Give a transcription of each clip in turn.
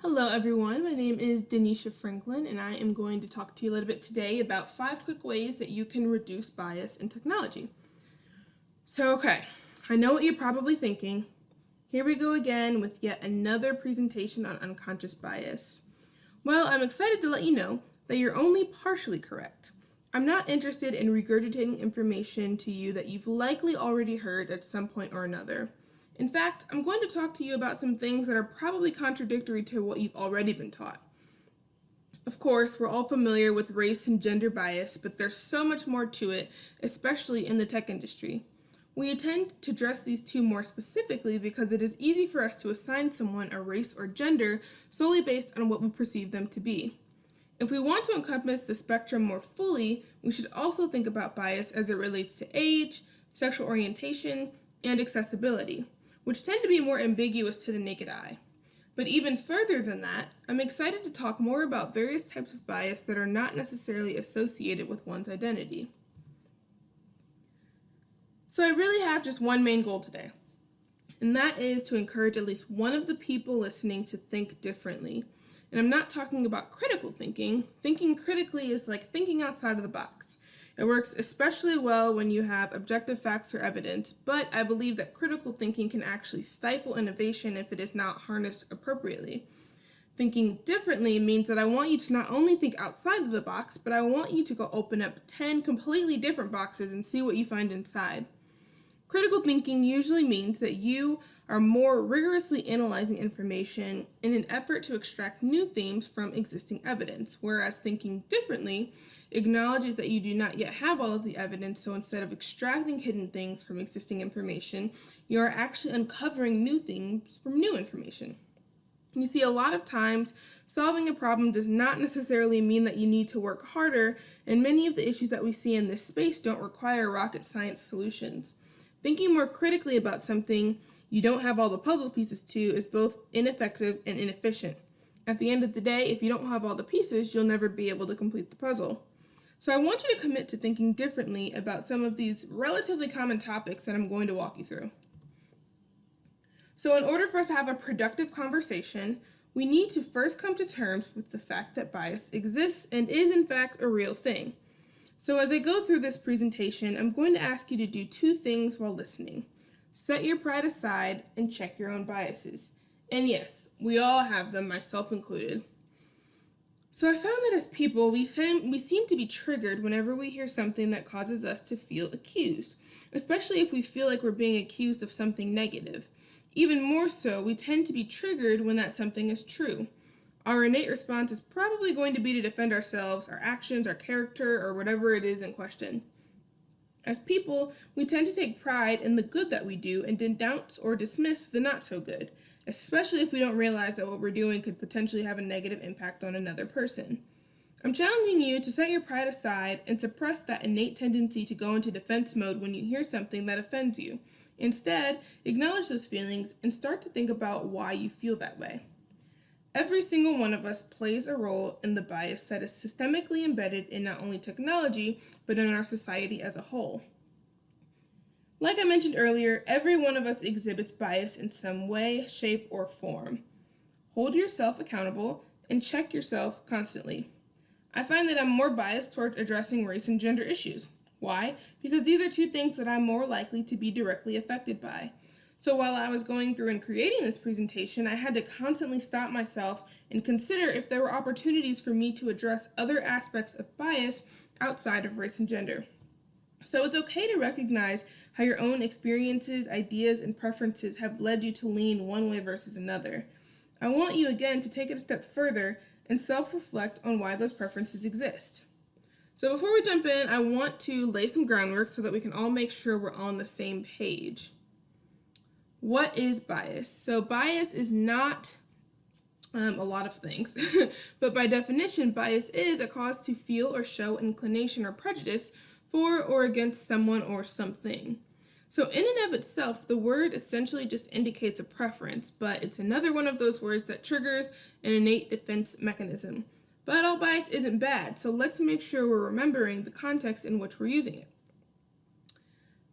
Hello everyone, my name is Deneisha Franklin and I am going to talk to you a little bit today about 5 quick ways that you can reduce bias in technology. Okay, I know what you're probably thinking. Here we go again with yet another presentation on unconscious bias. Well, I'm excited to let you know that you're only partially correct. I'm not interested in regurgitating information to you that you've likely already heard at some point or another. In fact, I'm going to talk to you about some things that are probably contradictory to what you've already been taught. Of course, we're all familiar with race and gender bias, but there's so much more to it, especially in the tech industry. We intend to address these two more specifically because it is easy for us to assign someone a race or gender solely based on what we perceive them to be. If we want to encompass the spectrum more fully, we should also think about bias as it relates to age, sexual orientation, and accessibility, which tend to be more ambiguous to the naked eye. But even further than that, I'm excited to talk more about various types of bias that are not necessarily associated with one's identity. So I really have just one main goal today, and that is to encourage at least one of the people listening to think differently. And I'm not talking about critical thinking. Thinking critically is like thinking outside of the box. It works especially well when you have objective facts or evidence, but I believe that critical thinking can actually stifle innovation if it is not harnessed appropriately. Thinking differently means that I want you to not only think outside of the box, but I want you to go open up 10 completely different boxes and see what you find inside. Critical thinking usually means that you are more rigorously analyzing information in an effort to extract new themes from existing evidence, whereas thinking differently acknowledges that you do not yet have all of the evidence, so instead of extracting hidden things from existing information, you are actually uncovering new things from new information. You see, a lot of times, solving a problem does not necessarily mean that you need to work harder, and many of the issues that we see in this space don't require rocket science solutions. Thinking more critically about something you don't have all the puzzle pieces to is both ineffective and inefficient. At the end of the day, if you don't have all the pieces, you'll never be able to complete the puzzle. So I want you to commit to thinking differently about some of these relatively common topics that I'm going to walk you through. So in order for us to have a productive conversation, we need to first come to terms with the fact that bias exists and is in fact a real thing. So as I go through this presentation, I'm going to ask you to do 2 things while listening. Set your pride aside and check your own biases. And yes, we all have them, myself included. So I found that as people, we seem to be triggered whenever we hear something that causes us to feel accused, especially if we feel like we're being accused of something negative. Even more so, we tend to be triggered when that something is true. Our innate response is probably going to be to defend ourselves, our actions, our character, or whatever it is in question. As people, we tend to take pride in the good that we do and denounce or dismiss the not so good, especially if we don't realize that what we're doing could potentially have a negative impact on another person. I'm challenging you to set your pride aside and suppress that innate tendency to go into defense mode when you hear something that offends you. Instead, acknowledge those feelings and start to think about why you feel that way. Every single one of us plays a role in the bias that is systemically embedded in not only technology, but in our society as a whole. Like I mentioned earlier, every one of us exhibits bias in some way, shape, or form. Hold yourself accountable and check yourself constantly. I find that I'm more biased toward addressing race and gender issues. Why? Because these are 2 things that I'm more likely to be directly affected by. So while I was going through and creating this presentation, I had to constantly stop myself and consider if there were opportunities for me to address other aspects of bias outside of race and gender. So it's okay to recognize how your own experiences, ideas, and preferences have led you to lean one way versus another. I want you again to take it a step further and self-reflect on why those preferences exist. So before we jump in, I want to lay some groundwork so that we can all make sure we're on the same page. What is bias? So bias is not a lot of things, but by definition, bias is a cause to feel or show inclination or prejudice for or against someone or something. So in and of itself, the word essentially just indicates a preference, but it's another one of those words that triggers an innate defense mechanism. But all bias isn't bad, so let's make sure we're remembering the context in which we're using it.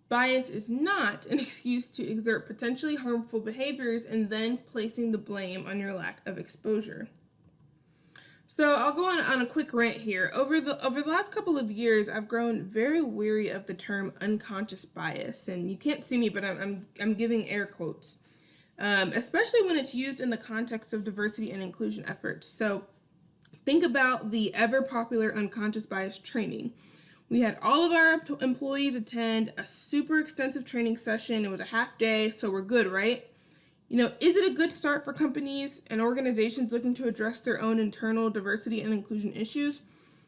Bias is not an excuse to exert potentially harmful behaviors and then placing the blame on your lack of exposure. So I'll go on a quick rant here. Over the last couple of years, I've grown very weary of the term unconscious bias, and you can't see me, but I'm giving air quotes, especially when it's used in the context of diversity and inclusion efforts. So think about the ever popular unconscious bias training. We had all of our employees attend a super extensive training session. It was a half day, so we're good, right? Is it a good start for companies and organizations looking to address their own internal diversity and inclusion issues?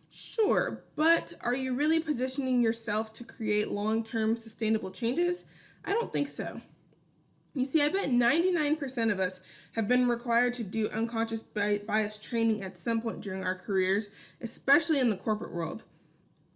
Sure, but are you really positioning yourself to create long-term sustainable changes? I don't think so. You see, I bet 99% of us have been required to do unconscious bias training at some point during our careers, especially in the corporate world.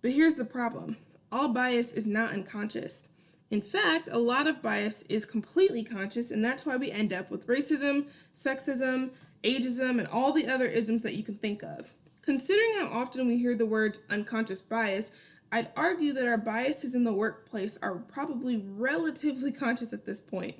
But here's the problem. All bias is not unconscious. In fact, a lot of bias is completely conscious, and that's why we end up with racism, sexism, ageism, and all the other isms that you can think of. Considering how often we hear the words unconscious bias, I'd argue that our biases in the workplace are probably relatively conscious at this point.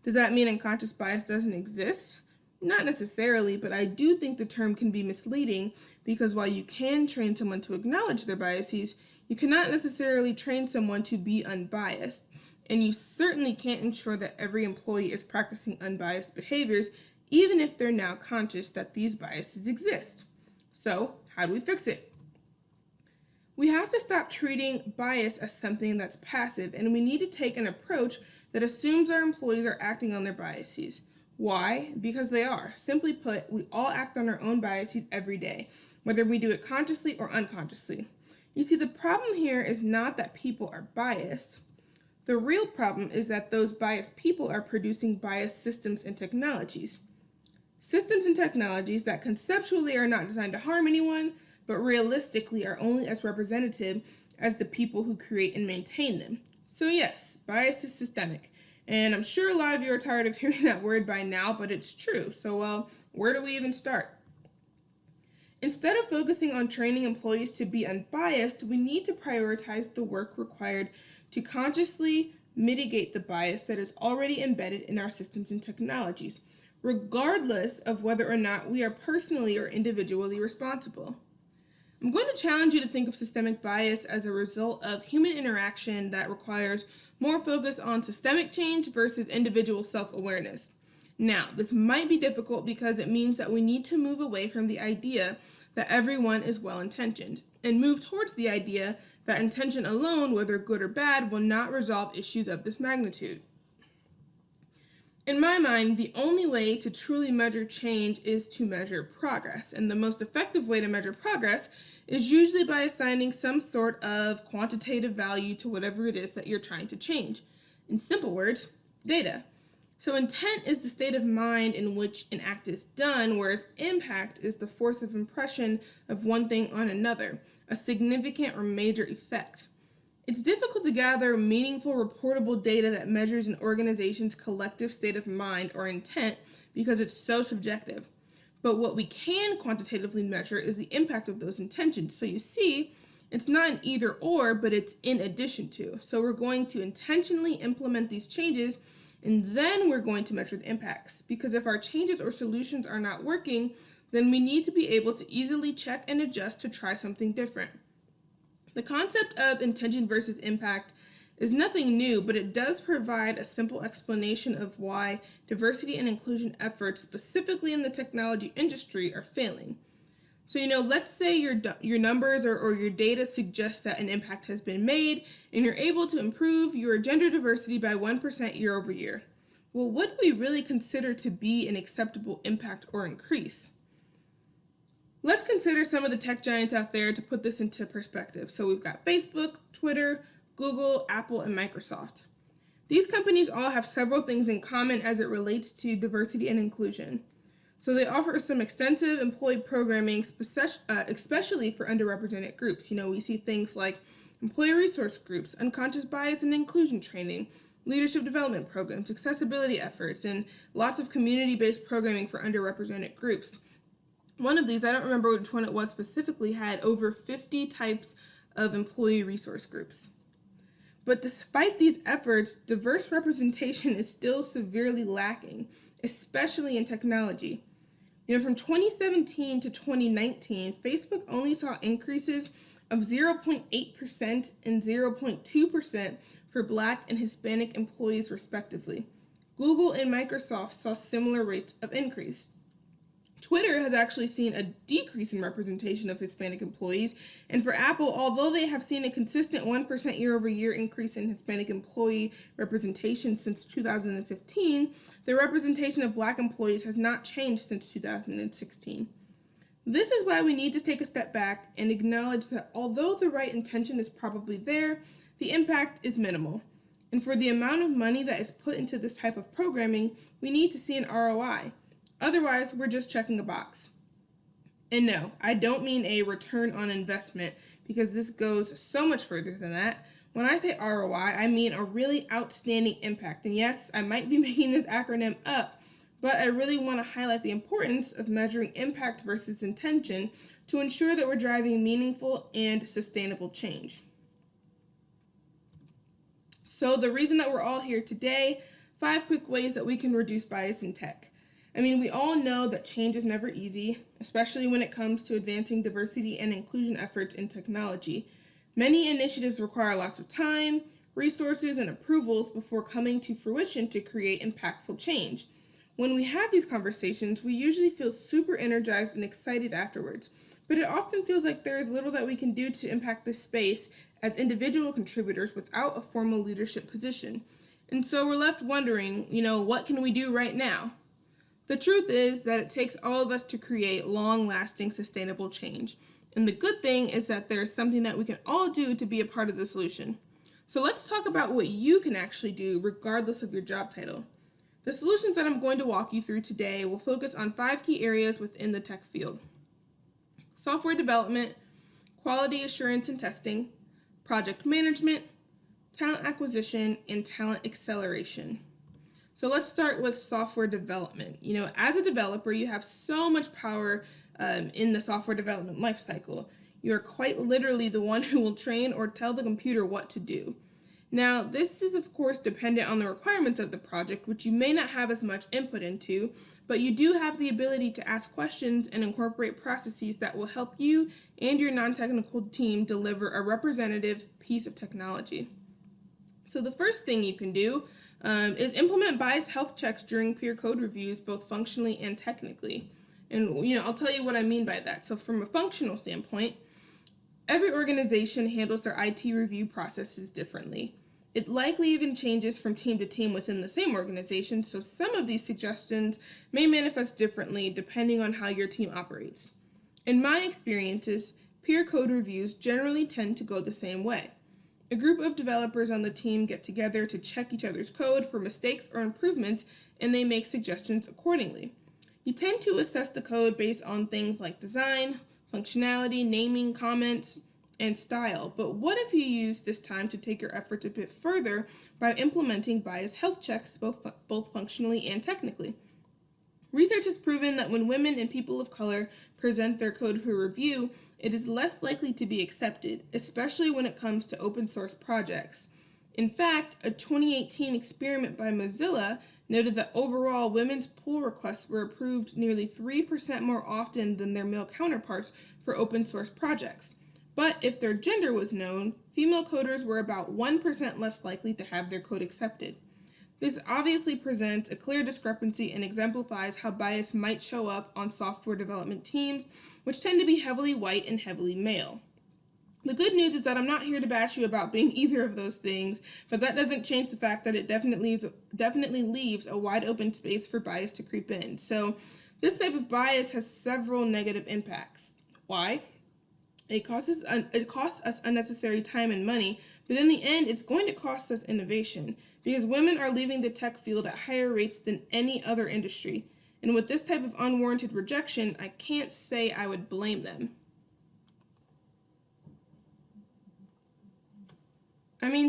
Does that mean unconscious bias doesn't exist? Not necessarily, but I do think the term can be misleading because while you can train someone to acknowledge their biases, you cannot necessarily train someone to be unbiased, and you certainly can't ensure that every employee is practicing unbiased behaviors, even if they're now conscious that these biases exist. So, how do we fix it? We have to stop treating bias as something that's passive, and we need to take an approach that assumes our employees are acting on their biases. Why? Because they are. Simply put, we all act on our own biases every day, whether we do it consciously or unconsciously. You see, the problem here is not that people are biased. The real problem is that those biased people are producing biased systems and technologies. Systems and technologies that conceptually are not designed to harm anyone, but realistically are only as representative as the people who create and maintain them. So yes, bias is systemic. And I'm sure a lot of you are tired of hearing that word by now, but it's true. So, where do we even start? Instead of focusing on training employees to be unbiased, we need to prioritize the work required to consciously mitigate the bias that is already embedded in our systems and technologies, regardless of whether or not we are personally or individually responsible. I'm going to challenge you to think of systemic bias as a result of human interaction that requires more focus on systemic change versus individual self-awareness. Now, this might be difficult because it means that we need to move away from the idea that everyone is well-intentioned and move towards the idea that intention alone, whether good or bad, will not resolve issues of this magnitude. In my mind, the only way to truly measure change is to measure progress, and the most effective way to measure progress is usually by assigning some sort of quantitative value to whatever it is that you're trying to change. In simple words, data. So intent is the state of mind in which an act is done, whereas impact is the force of impression of one thing on another, a significant or major effect. It's difficult to gather meaningful, reportable data that measures an organization's collective state of mind or intent because it's so subjective. But what we can quantitatively measure is the impact of those intentions. So you see, it's not an either or, but it's in addition to. So we're going to intentionally implement these changes, and then we're going to measure the impacts. Because if our changes or solutions are not working, then we need to be able to easily check and adjust to try something different. The concept of intention versus impact is nothing new, but it does provide a simple explanation of why diversity and inclusion efforts, specifically in the technology industry, are failing. So, let's say your numbers or your data suggest that an impact has been made and you're able to improve your gender diversity by 1% year over year. Well, what do we really consider to be an acceptable impact or increase? Let's consider some of the tech giants out there to put this into perspective. So we've got Facebook, Twitter, Google, Apple, and Microsoft. These companies all have several things in common as it relates to diversity and inclusion. So they offer some extensive employee programming, especially for underrepresented groups. We see things like employee resource groups, unconscious bias and inclusion training, leadership development programs, accessibility efforts, and lots of community-based programming for underrepresented groups. One of these, I don't remember which one it was specifically, had over 50 types of employee resource groups. But despite these efforts, diverse representation is still severely lacking, especially in technology. From 2017 to 2019, Facebook only saw increases of 0.8% and 0.2% for Black and Hispanic employees respectively. Google and Microsoft saw similar rates of increase. Twitter has actually seen a decrease in representation of Hispanic employees, and for Apple, although they have seen a consistent 1% year-over-year increase in Hispanic employee representation since 2015, the representation of Black employees has not changed since 2016. This is why we need to take a step back and acknowledge that although the right intention is probably there, the impact is minimal. And for the amount of money that is put into this type of programming, we need to see an ROI. Otherwise, we're just checking a box. And no, I don't mean a return on investment, because this goes so much further than that. When I say ROI, I mean a really outstanding impact. And yes, I might be making this acronym up, but I really want to highlight the importance of measuring impact versus intention to ensure that we're driving meaningful and sustainable change. So the reason that we're all here today, 5 quick ways that we can reduce bias in tech. We all know that change is never easy, especially when it comes to advancing diversity and inclusion efforts in technology. Many initiatives require lots of time, resources, and approvals before coming to fruition to create impactful change. When we have these conversations, we usually feel super energized and excited afterwards, but it often feels like there is little that we can do to impact this space as individual contributors without a formal leadership position. And so we're left wondering, what can we do right now? The truth is that it takes all of us to create long-lasting, sustainable change. And the good thing is that there is something that we can all do to be a part of the solution. So let's talk about what you can actually do regardless of your job title. The solutions that I'm going to walk you through today will focus on 5 key areas within the tech field: software development, quality assurance and testing, project management, talent acquisition, and talent acceleration. So let's start with software development. As a developer, you have so much power in the software development lifecycle. You are quite literally the one who will train or tell the computer what to do. Now, this is of course dependent on the requirements of the project, which you may not have as much input into, but you do have the ability to ask questions and incorporate processes that will help you and your non-technical team deliver a representative piece of technology. So the first thing you can do is implement bias health checks during peer code reviews, both functionally and technically. And I'll tell you what I mean by that. So from a functional standpoint, every organization handles their IT review processes differently. It likely even changes from team to team within the same organization, so some of these suggestions may manifest differently depending on how your team operates. In my experiences, peer code reviews generally tend to go the same way. A group of developers on the team get together to check each other's code for mistakes or improvements, and they make suggestions accordingly. You tend to assess the code based on things like design, functionality, naming, comments, and style. But what if you use this time to take your efforts a bit further by implementing bias health checks both functionally and technically? Research has proven that when women and people of color present their code for review, it is less likely to be accepted, especially when it comes to open source projects. In fact, a 2018 experiment by Mozilla noted that overall women's pull requests were approved nearly 3% more often than their male counterparts for open source projects. But if their gender was known, female coders were about 1% less likely to have their code accepted. This obviously presents a clear discrepancy and exemplifies how bias might show up on software development teams, which tend to be heavily white and heavily male. The good news is that I'm not here to bash you about being either of those things, but that doesn't change the fact that it definitely leaves a wide open space for bias to creep in. So this type of bias has several negative impacts. Why? It costs us unnecessary time and money, but in the end, it's going to cost us innovation, because women are leaving the tech field at higher rates than any other industry. And with this type of unwarranted rejection, I can't say I would blame them.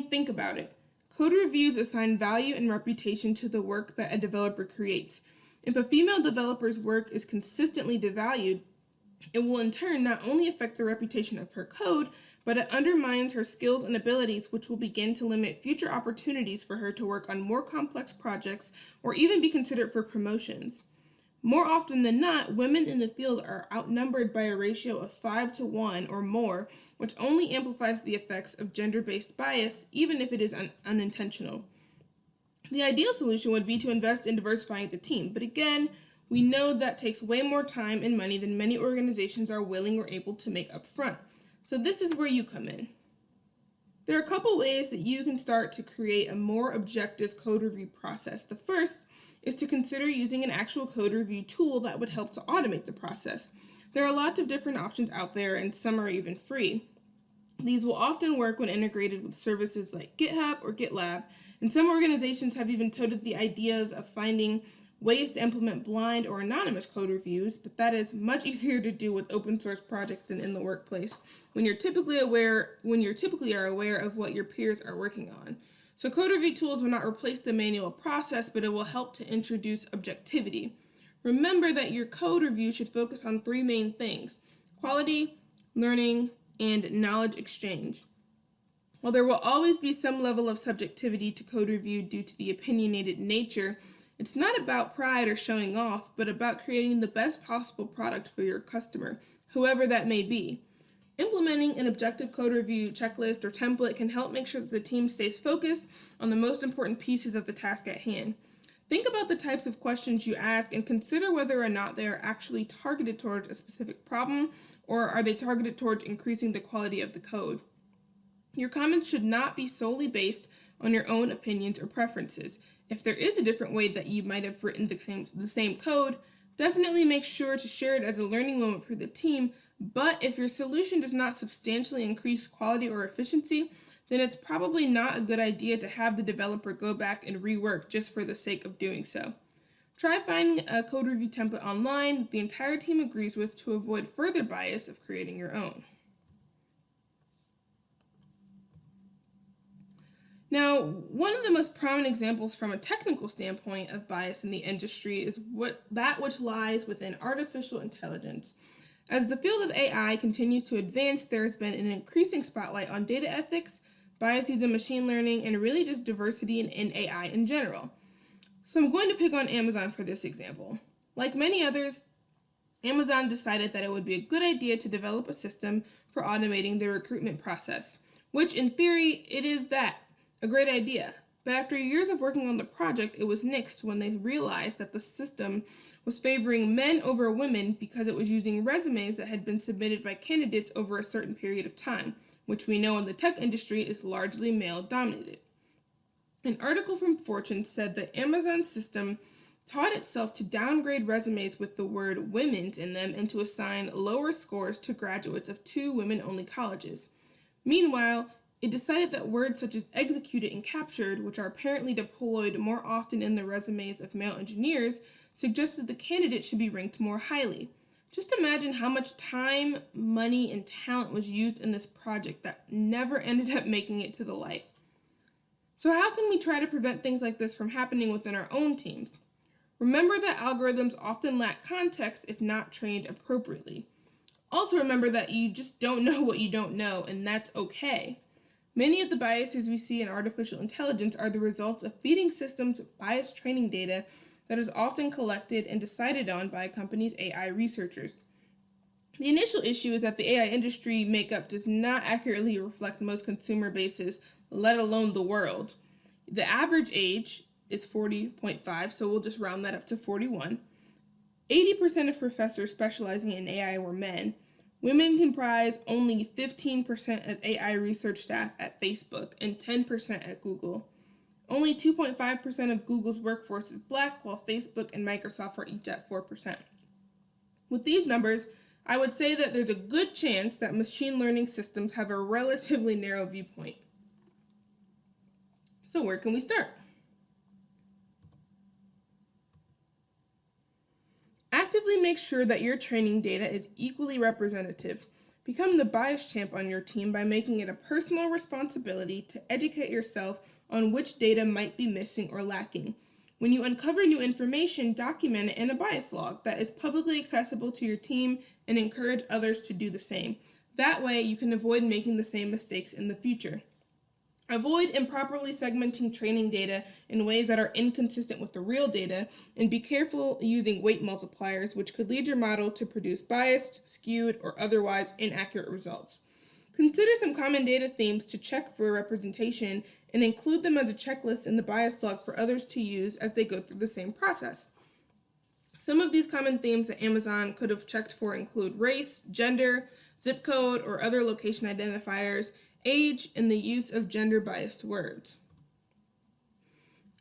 Think about it. Code reviews assign value and reputation to the work that a developer creates. If a female developer's work is consistently devalued, It will in turn not only affect the reputation of her code, but it undermines her skills and abilities, which will begin to limit future opportunities for her to work on more complex projects or even be considered for promotions. More often than not, women in the field are outnumbered by a ratio of 5 to 1 or more, which only amplifies the effects of gender-based bias, even if it is unintentional. The ideal solution would be to invest in diversifying the team, but again, we know that takes way more time and money than many organizations are willing or able to make up front. So this is where you come in. There are a couple ways that you can start to create a more objective code review process. The first is to consider using an actual code review tool that would help to automate the process. There are lots of different options out there, and some are even free. These will often work when integrated with services like GitHub or GitLab, and some organizations have even toted the ideas of finding ways to implement blind or anonymous code reviews, but that is much easier to do with open source projects than in the workplace when you're typically are aware of what your peers are working on. So code review tools will not replace the manual process, but it will help to introduce objectivity. Remember that your code review should focus on 3 main things: quality, learning, and knowledge exchange. While there will always be some level of subjectivity to code review due to the opinionated nature, it's not about pride or showing off, but about creating the best possible product for your customer, whoever that may be. Implementing an objective code review checklist or template can help make sure that the team stays focused on the most important pieces of the task at hand. Think about the types of questions you ask and consider whether or not they are actually targeted towards a specific problem, or are they targeted towards increasing the quality of the code. Your comments should not be solely based on your own opinions or preferences. If there is a different way that you might have written the same code, definitely make sure to share it as a learning moment for the team, but if your solution does not substantially increase quality or efficiency, then it's probably not a good idea to have the developer go back and rework just for the sake of doing so. Try finding a code review template online that the entire team agrees with to avoid further bias of creating your own. Now, one of the most prominent examples from a technical standpoint of bias in the industry is that which lies within artificial intelligence. As the field of AI continues to advance, there has been an increasing spotlight on data ethics, biases in machine learning, and really just diversity in AI in general. So I'm going to pick on Amazon for this example. Like many others, Amazon decided that it would be a good idea to develop a system for automating the recruitment process, which in theory, it is a great idea. But after years of working on the project, it was nixed when they realized that the system was favoring men over women because it was using resumes that had been submitted by candidates over a certain period of time, which we know in the tech industry is largely male-dominated. An article from Fortune said that Amazon's system taught itself to downgrade resumes with the word women's in them and to assign lower scores to graduates of 2 women-only colleges. Meanwhile, it decided that words such as executed and captured, which are apparently deployed more often in the resumes of male engineers, suggested the candidate should be ranked more highly. Just imagine how much time, money, and talent was used in this project that never ended up making it to the light. So how can we try to prevent things like this from happening within our own teams? Remember that algorithms often lack context if not trained appropriately. Also remember that you just don't know what you don't know, and that's okay. Many of the biases we see in artificial intelligence are the result of feeding systems with biased training data that is often collected and decided on by a company's AI researchers. The initial issue is that the AI industry makeup does not accurately reflect most consumer bases, let alone the world. The average age is 40.5, so we'll just round that up to 41. 80% of professors specializing in AI were men. Women comprise only 15% of AI research staff at Facebook and 10% at Google. Only 2.5% of Google's workforce is Black, while Facebook and Microsoft are each at 4%. With these numbers, I would say that there's a good chance that machine learning systems have a relatively narrow viewpoint. So where can we start? Actively make sure that your training data is equally representative. Become the bias champ on your team by making it a personal responsibility to educate yourself on which data might be missing or lacking. When you uncover new information, document it in a bias log that is publicly accessible to your team and encourage others to do the same. That way, you can avoid making the same mistakes in the future. Avoid improperly segmenting training data in ways that are inconsistent with the real data, and be careful using weight multipliers, which could lead your model to produce biased, skewed, or otherwise inaccurate results. Consider some common data themes to check for representation and include them as a checklist in the bias log for others to use as they go through the same process. Some of these common themes that Amazon could have checked for include race, gender, zip code, or other location identifiers, age, and the use of gender-biased words.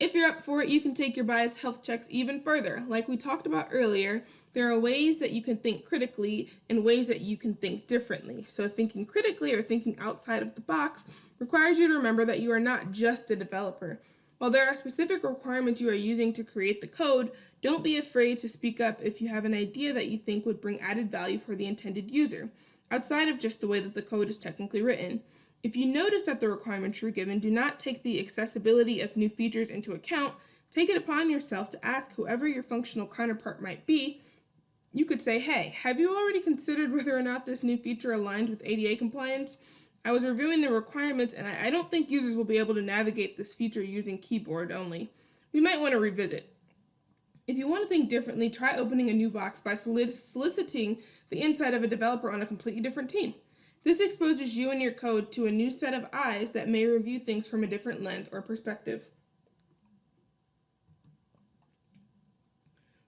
If you're up for it, you can take your bias health checks even further. Like we talked about earlier, there are ways that you can think critically and ways that you can think differently. So thinking critically or thinking outside of the box requires you to remember that you are not just a developer. While there are specific requirements you are using to create the code, don't be afraid to speak up if you have an idea that you think would bring added value for the intended user, outside of just the way that the code is technically written. If you notice that the requirements you're given do not take the accessibility of new features into account, take it upon yourself to ask whoever your functional counterpart might be. You could say, hey, have you already considered whether or not this new feature aligned with ADA compliance? I was reviewing the requirements and I don't think users will be able to navigate this feature using keyboard only. We might want to revisit. If you want to think differently, try opening a new box by soliciting the insight of a developer on a completely different team. This exposes you and your code to a new set of eyes that may review things from a different lens or perspective.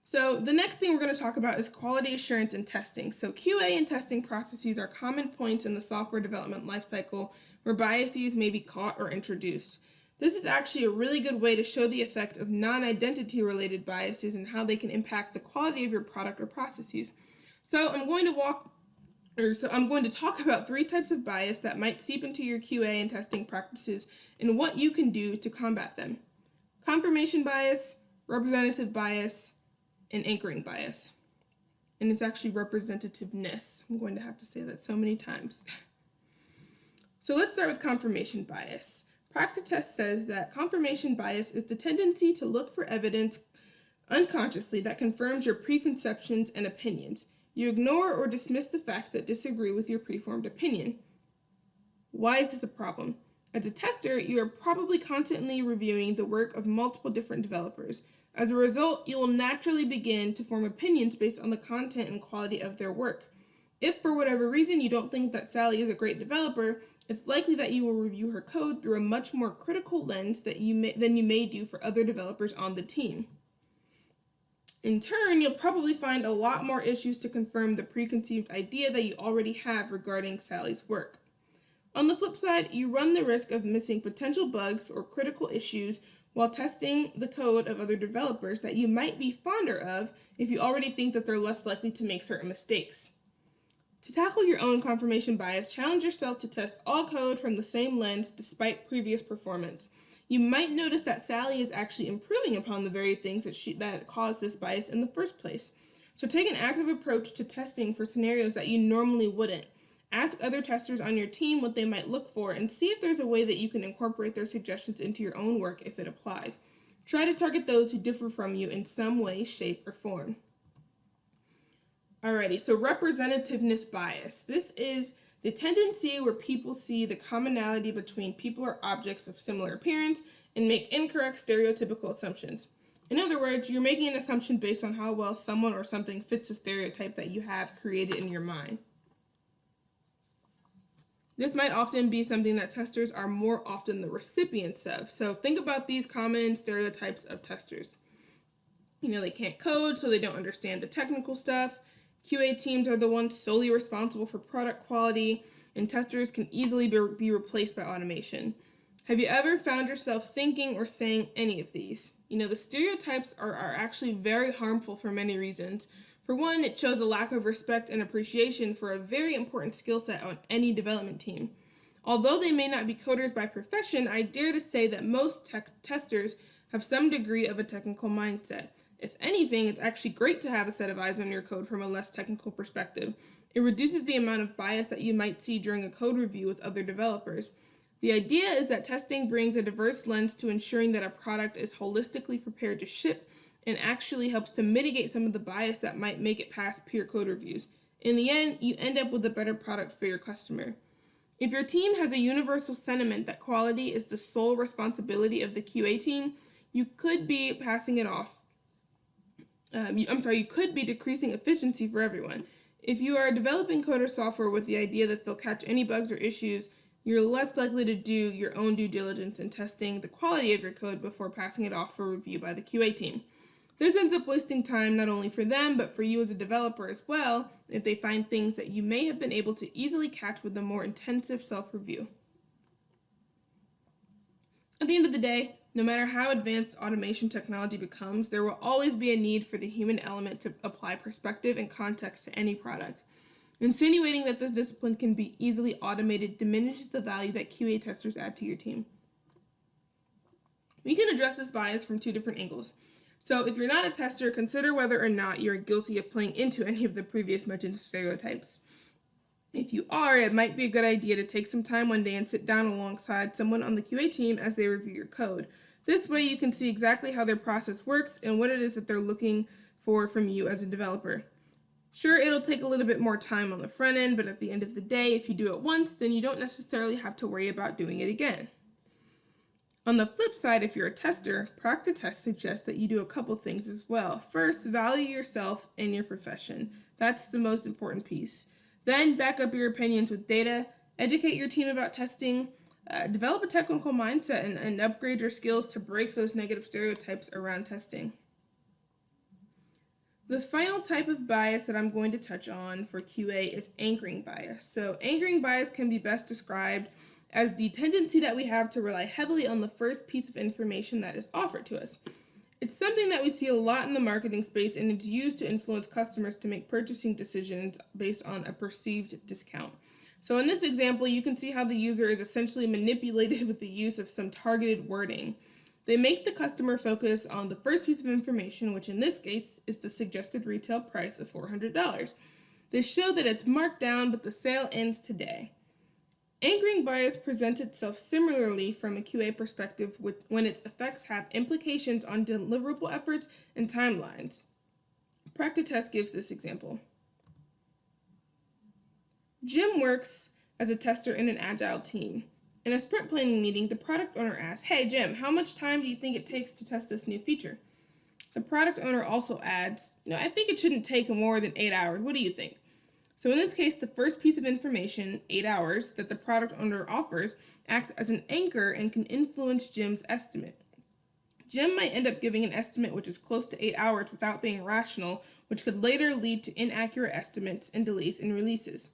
So the next thing we're going to talk about is quality assurance and testing. So QA and testing processes are common points in the software development lifecycle where biases may be caught or introduced. This is actually a really good way to show the effect of non-identity related biases and how they can impact the quality of your product or processes. So I'm going to talk about 3 types of bias that might seep into your QA and testing practices and what you can do to combat them. Confirmation bias, representative bias, and anchoring bias. And it's actually representativeness. I'm going to have to say that so many times. So let's start with confirmation bias. Practice says that confirmation bias is the tendency to look for evidence unconsciously that confirms your preconceptions and opinions. You ignore or dismiss the facts that disagree with your preformed opinion. Why is this a problem? As a tester, you are probably constantly reviewing the work of multiple different developers. As a result, you will naturally begin to form opinions based on the content and quality of their work. If for whatever reason you don't think that Sally is a great developer, it's likely that you will review her code through a much more critical lens than you may do for other developers on the team. In turn, you'll probably find a lot more issues to confirm the preconceived idea that you already have regarding Sally's work. On the flip side, you run the risk of missing potential bugs or critical issues while testing the code of other developers that you might be fonder of if you already think that they're less likely to make certain mistakes. To tackle your own confirmation bias, challenge yourself to test all code from the same lens despite previous performance. You might notice that Sally is actually improving upon the very things that caused this bias in the first place. So take an active approach to testing for scenarios that you normally wouldn't. Ask other testers on your team what they might look for and see if there's a way that you can incorporate their suggestions into your own work if it applies. Try to target those who differ from you in some way, shape, or form. Alrighty, so representativeness bias. This is the tendency where people see the commonality between people or objects of similar appearance and make incorrect stereotypical assumptions. In other words, you're making an assumption based on how well someone or something fits a stereotype that you have created in your mind. This might often be something that testers are more often the recipients of. So think about these common stereotypes of testers. They can't code, so they don't understand the technical stuff. QA teams are the ones solely responsible for product quality, and testers can easily be replaced by automation. Have you ever found yourself thinking or saying any of these? The stereotypes are actually very harmful for many reasons. For one, it shows a lack of respect and appreciation for a very important skill set on any development team. Although they may not be coders by profession, I dare to say that most testers have some degree of a technical mindset. If anything, it's actually great to have a set of eyes on your code from a less technical perspective. It reduces the amount of bias that you might see during a code review with other developers. The idea is that testing brings a diverse lens to ensuring that a product is holistically prepared to ship and actually helps to mitigate some of the bias that might make it past peer code reviews. In the end, you end up with a better product for your customer. If your team has a universal sentiment that quality is the sole responsibility of the QA team, you could be passing it off. You could be decreasing efficiency for everyone. If you are developing coder software with the idea that they'll catch any bugs or issues, you're less likely to do your own due diligence in testing the quality of your code before passing it off for review by the QA team. This ends up wasting time not only for them, but for you as a developer as well, if they find things that you may have been able to easily catch with a more intensive self-review. At the end of the day, no matter how advanced automation technology becomes, there will always be a need for the human element to apply perspective and context to any product. Insinuating that this discipline can be easily automated diminishes the value that QA testers add to your team. We can address this bias from two different angles. So if you're not a tester, consider whether or not you're guilty of playing into any of the previous mentioned stereotypes. If you are, it might be a good idea to take some time one day and sit down alongside someone on the QA team as they review your code. This way you can see exactly how their process works and what it is that they're looking for from you as a developer. Sure, it'll take a little bit more time on the front end, but at the end of the day, if you do it once, then you don't necessarily have to worry about doing it again. On the flip side, if you're a tester, Practitest suggests that you do a couple things as well. First, value yourself and your profession. That's the most important piece. Then, back up your opinions with data, educate your team about testing, develop a technical mindset, and upgrade your skills to break those negative stereotypes around testing. The final type of bias that I'm going to touch on for QA is anchoring bias. So, anchoring bias can be best described as the tendency that we have to rely heavily on the first piece of information that is offered to us. It's something that we see a lot in the marketing space, and it's used to influence customers to make purchasing decisions based on a perceived discount. So in this example, you can see how the user is essentially manipulated with the use of some targeted wording. They make the customer focus on the first piece of information, which in this case is the suggested retail price of $400. They show that it's marked down, but the sale ends today. Anchoring bias presents itself similarly from a QA perspective when its effects have implications on deliverable efforts and timelines. Practitest gives this example. Jim works as a tester in an agile team. In a sprint planning meeting, the product owner asks, "Hey Jim, how much time do you think it takes to test this new feature?" The product owner also adds, "I think it shouldn't take more than 8 hours. What do you think?" So in this case, the first piece of information, 8 hours, that the product owner offers acts as an anchor and can influence Jim's estimate. Jim might end up giving an estimate which is close to 8 hours without being rational, which could later lead to inaccurate estimates and delays in releases.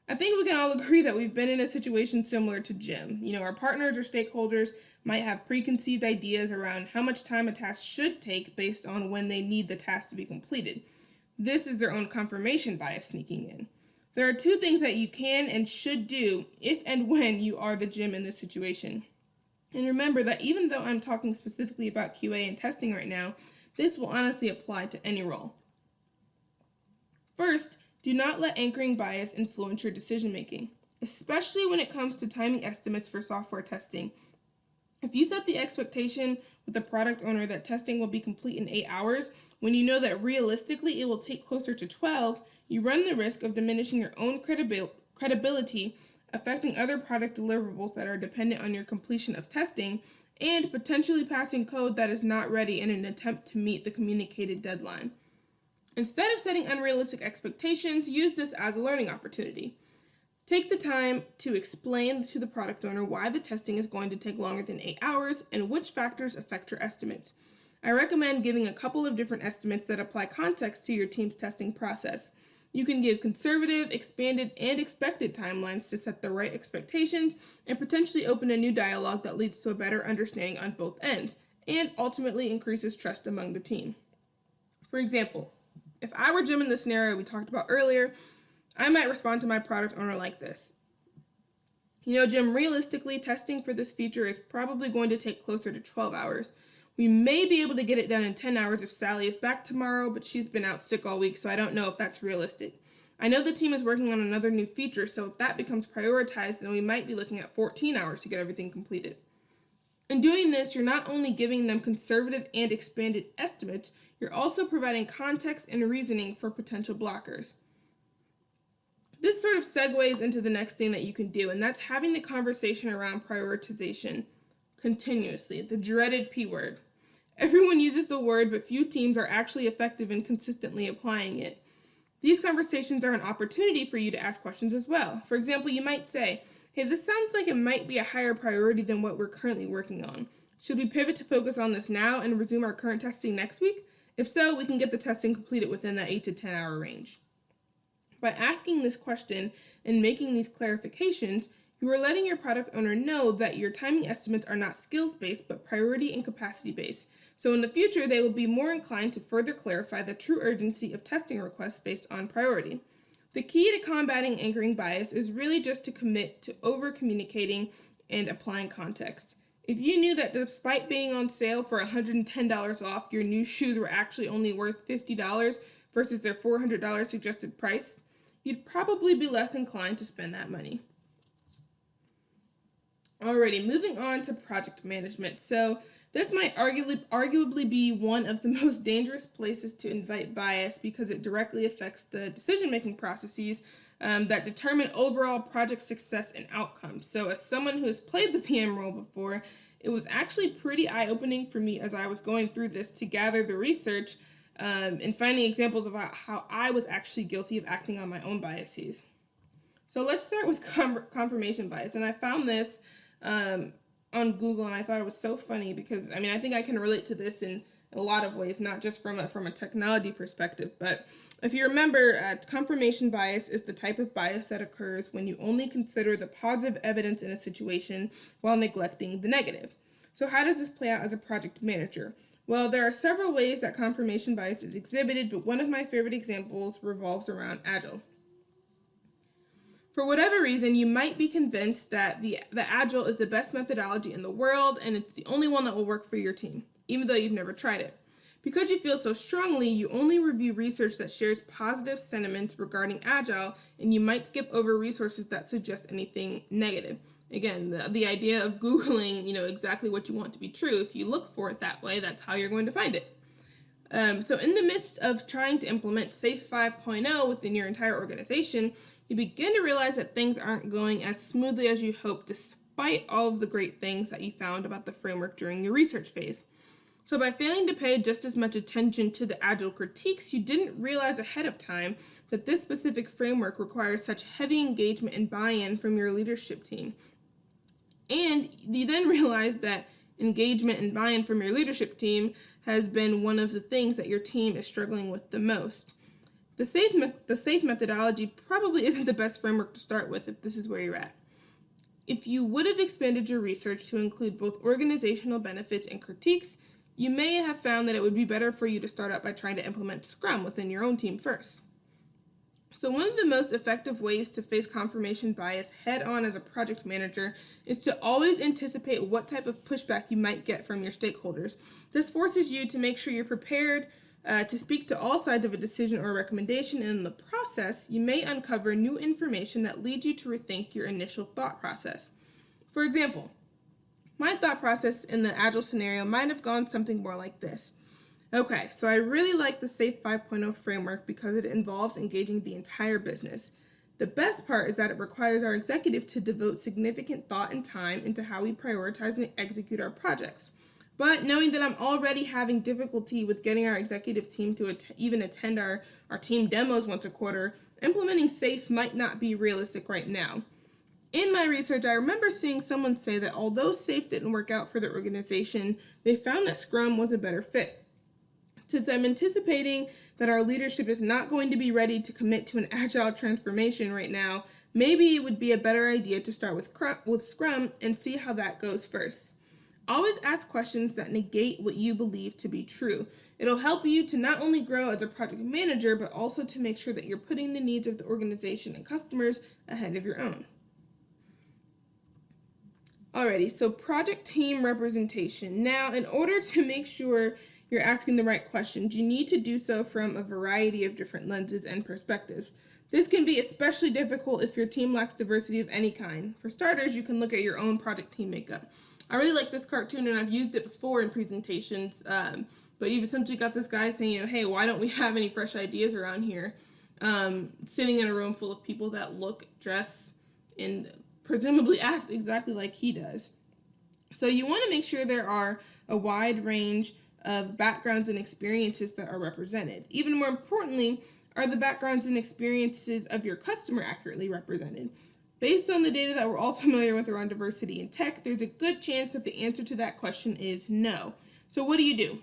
I think we can all agree that we've been in a situation similar to Jim. Our partners or stakeholders might have preconceived ideas around how much time a task should take based on when they need the task to be completed. This is their own confirmation bias sneaking in. There are two things that you can and should do if and when you are the Jim in this situation. And remember that even though I'm talking specifically about QA and testing right now, this will honestly apply to any role. First, do not let anchoring bias influence your decision making, especially when it comes to timing estimates for software testing. If you set the expectation with the product owner that testing will be complete in 8 hours, when you know that realistically it will take closer to 12, you run the risk of diminishing your own credibility, affecting other product deliverables that are dependent on your completion of testing, and potentially passing code that is not ready in an attempt to meet the communicated deadline. Instead of setting unrealistic expectations, use this as a learning opportunity. Take the time to explain to the product owner why the testing is going to take longer than 8 hours and which factors affect your estimates. I recommend giving a couple of different estimates that apply context to your team's testing process. You can give conservative, expanded, and expected timelines to set the right expectations and potentially open a new dialogue that leads to a better understanding on both ends and ultimately increases trust among the team. For example, if I were Jim in the scenario we talked about earlier, I might respond to my product owner like this. Jim, realistically, testing for this feature is probably going to take closer to 12 hours. We may be able to get it done in 10 hours if Sally is back tomorrow, but she's been out sick all week, so I don't know if that's realistic. I know the team is working on another new feature, so if that becomes prioritized, then we might be looking at 14 hours to get everything completed. In doing this, you're not only giving them conservative and expanded estimates, you're also providing context and reasoning for potential blockers. This sort of segues into the next thing that you can do, and that's having the conversation around prioritization continuously, the dreaded P word. Everyone uses the word, but few teams are actually effective in consistently applying it. These conversations are an opportunity for you to ask questions as well. For example, you might say, hey, this sounds like it might be a higher priority than what we're currently working on. Should we pivot to focus on this now and resume our current testing next week? If so, we can get the testing completed within that 8 to 10 hour range. By asking this question and making these clarifications, you are letting your product owner know that your timing estimates are not skills-based, but priority and capacity-based. So in the future, they will be more inclined to further clarify the true urgency of testing requests based on priority. The key to combating anchoring bias is really just to commit to over-communicating and applying context. If you knew that despite being on sale for $110 off, your new shoes were actually only worth $50 versus their $400 suggested price, you'd probably be less inclined to spend that money. Alrighty, moving on to project management. So this might arguably be one of the most dangerous places to invite bias because it directly affects the decision-making processes that determine overall project success and outcomes. So as someone who has played the PM role before, it was actually pretty eye-opening for me as I was going through this to gather the research and finding examples of how I was actually guilty of acting on my own biases. So let's start with confirmation bias, and I found this on Google, and I thought it was so funny because, I think I can relate to this in a lot of ways, not just from a technology perspective, but if you remember, confirmation bias is the type of bias that occurs when you only consider the positive evidence in a situation while neglecting the negative. So how does this play out as a project manager? Well, there are several ways that confirmation bias is exhibited, but one of my favorite examples revolves around Agile. For whatever reason, you might be convinced that the Agile is the best methodology in the world and it's the only one that will work for your team, even though you've never tried it. Because you feel so strongly, you only review research that shares positive sentiments regarding Agile, and you might skip over resources that suggest anything negative. Again, the idea of Googling, exactly what you want to be true. If you look for it that way, that's how you're going to find it. So in the midst of trying to implement SAFe 5.0 within your entire organization, you begin to realize that things aren't going as smoothly as you hoped, despite all of the great things that you found about the framework during your research phase. So by failing to pay just as much attention to the Agile critiques, you didn't realize ahead of time that this specific framework requires such heavy engagement and buy-in from your leadership team. And you then realize that engagement and buy-in from your leadership team has been one of the things that your team is struggling with the most. The SAFe methodology probably isn't the best framework to start with if this is where you're at. If you would have expanded your research to include both organizational benefits and critiques, you may have found that it would be better for you to start out by trying to implement Scrum within your own team first. So one of the most effective ways to face confirmation bias head-on as a project manager is to always anticipate what type of pushback you might get from your stakeholders. This forces you to make sure you're prepared to speak to all sides of a decision or recommendation, and in the process, you may uncover new information that leads you to rethink your initial thought process. For example, my thought process in the Agile scenario might have gone something more like this. Okay, so I really like the SAFe 5.0 framework because it involves engaging the entire business. The best part is that it requires our executive to devote significant thought and time into how we prioritize and execute our projects. But knowing that I'm already having difficulty with getting our executive team to even attend our team demos once a quarter, implementing SAFe might not be realistic right now. In my research, I remember seeing someone say that although SAFe didn't work out for their organization, they found that Scrum was a better fit. Since I'm anticipating that our leadership is not going to be ready to commit to an Agile transformation right now, maybe it would be a better idea to start with Scrum and see how that goes first. Always ask questions that negate what you believe to be true. It'll help you to not only grow as a project manager, but also to make sure that you're putting the needs of the organization and customers ahead of your own. Alrighty, so project team representation. Now, in order to make sure you're asking the right questions. You need to do so from a variety of different lenses and perspectives. This can be especially difficult if your team lacks diversity of any kind. For starters, you can look at your own project team makeup. I really like this cartoon, and I've used it before in presentations, but you've essentially got this guy saying, hey, why don't we have any fresh ideas around here? Sitting in a room full of people that look, dress, and presumably act exactly like he does. So you want to make sure there are a wide range of backgrounds and experiences that are represented. Even more importantly, are the backgrounds and experiences of your customer accurately represented? Based on the data that we're all familiar with around diversity in tech, there's a good chance that the answer to that question is no. So what do?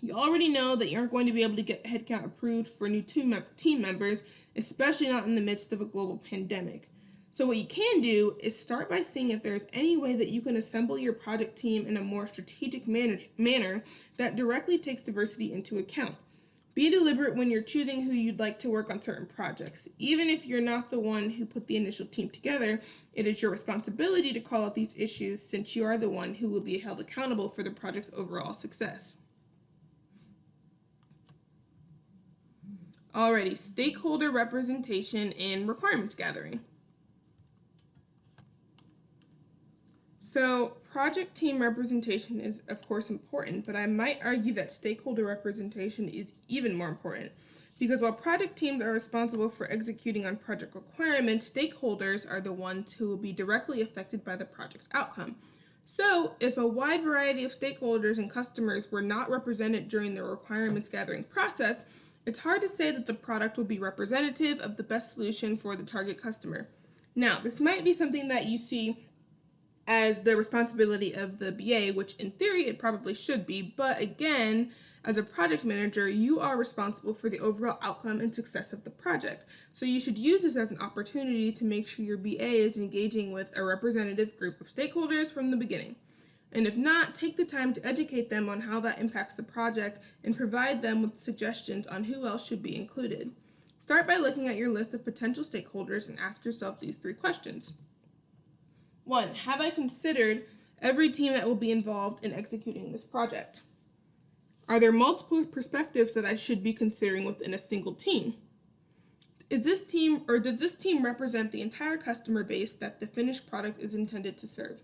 You already know that you aren't going to be able to get headcount approved for new team members, especially not in the midst of a global pandemic. So what you can do is start by seeing if there's any way that you can assemble your project team in a more strategic manner that directly takes diversity into account. Be deliberate when you're choosing who you'd like to work on certain projects. Even if you're not the one who put the initial team together, it is your responsibility to call out these issues since you are the one who will be held accountable for the project's overall success. Alrighty, stakeholder representation and requirements gathering. So, project team representation is, of course, important, but I might argue that stakeholder representation is even more important. Because while project teams are responsible for executing on project requirements, stakeholders are the ones who will be directly affected by the project's outcome. So, if a wide variety of stakeholders and customers were not represented during the requirements gathering process, it's hard to say that the product will be representative of the best solution for the target customer. Now, this might be something that you see as the responsibility of the BA, which in theory it probably should be, but again, as a project manager, you are responsible for the overall outcome and success of the project. So you should use this as an opportunity to make sure your BA is engaging with a representative group of stakeholders from the beginning. And if not, take the time to educate them on how that impacts the project and provide them with suggestions on who else should be included. Start by looking at your list of potential stakeholders and ask yourself these 3 questions. 1. Have I considered every team that will be involved in executing this project? Are there multiple perspectives that I should be considering within a single team? Does this team represent the entire customer base that the finished product is intended to serve?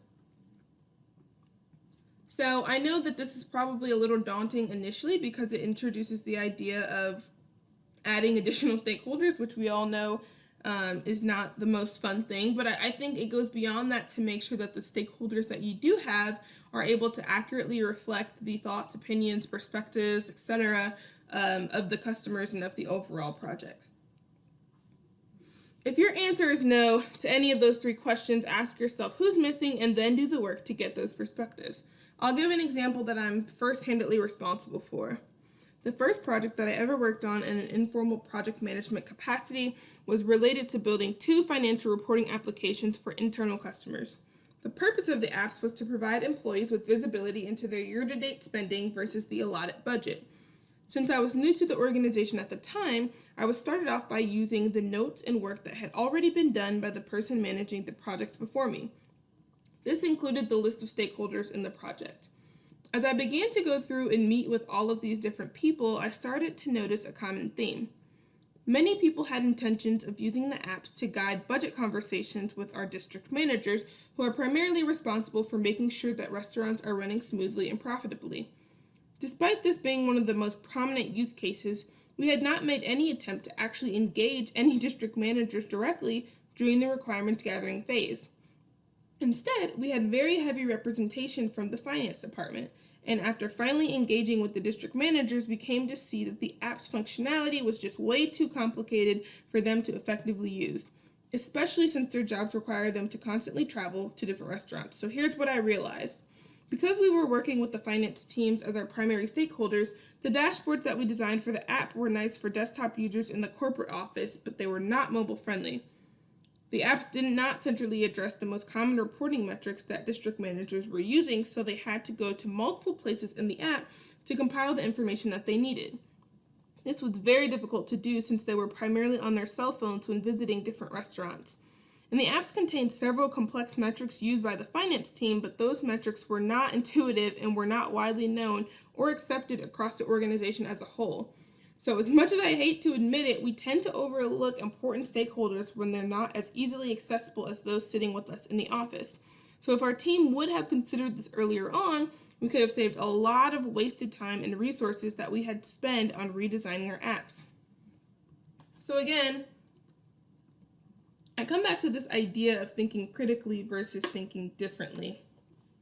So I know that this is probably a little daunting initially because it introduces the idea of adding additional stakeholders, which we all know is not the most fun thing, but I think it goes beyond that to make sure that the stakeholders that you do have are able to accurately reflect the thoughts, opinions, perspectives, etc. Of the customers and of the overall project. If your answer is no to any of those 3 questions, ask yourself who's missing and then do the work to get those perspectives. I'll give an example that I'm first-handedly responsible for. The first project that I ever worked on in an informal project management capacity was related to building 2 financial reporting applications for internal customers. The purpose of the apps was to provide employees with visibility into their year-to-date spending versus the allotted budget. Since I was new to the organization at the time, I was started off by using the notes and work that had already been done by the person managing the projects before me. This included the list of stakeholders in the project. As I began to go through and meet with all of these different people, I started to notice a common theme. Many people had intentions of using the apps to guide budget conversations with our district managers, who are primarily responsible for making sure that restaurants are running smoothly and profitably. Despite this being one of the most prominent use cases, we had not made any attempt to actually engage any district managers directly during the requirements gathering phase. Instead, we had very heavy representation from the finance department, and after finally engaging with the district managers, we came to see that the app's functionality was just way too complicated for them to effectively use, especially since their jobs require them to constantly travel to different restaurants. So here's what I realized. Because we were working with the finance teams as our primary stakeholders, the dashboards that we designed for the app were nice for desktop users in the corporate office, but they were not mobile friendly. The apps did not centrally address the most common reporting metrics that district managers were using, so they had to go to multiple places in the app to compile the information that they needed. This was very difficult to do since they were primarily on their cell phones when visiting different restaurants. And the apps contained several complex metrics used by the finance team, but those metrics were not intuitive and were not widely known or accepted across the organization as a whole. So as much as I hate to admit it, we tend to overlook important stakeholders when they're not as easily accessible as those sitting with us in the office. So if our team would have considered this earlier on, we could have saved a lot of wasted time and resources that we had spent on redesigning our apps. So again, I come back to this idea of thinking critically versus thinking differently.